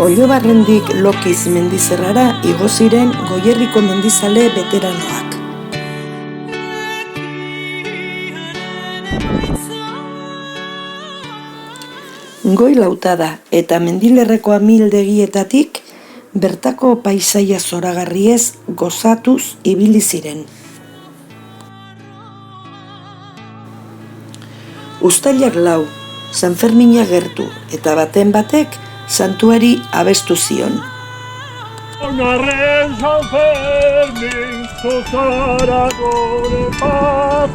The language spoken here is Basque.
Ollobarrendik Lokiz mendizerrara igo ziren Goierriko mendizale beteranoak. Goi Lautada eta Mendilerreko amildegietatik bertako paisaia zoragarriez gozatuz ibili ziren. Uztailak 4, Sanfermina gertu eta baten batek santuari abestu zion. Onarren San Fermin, zozara gore pazak,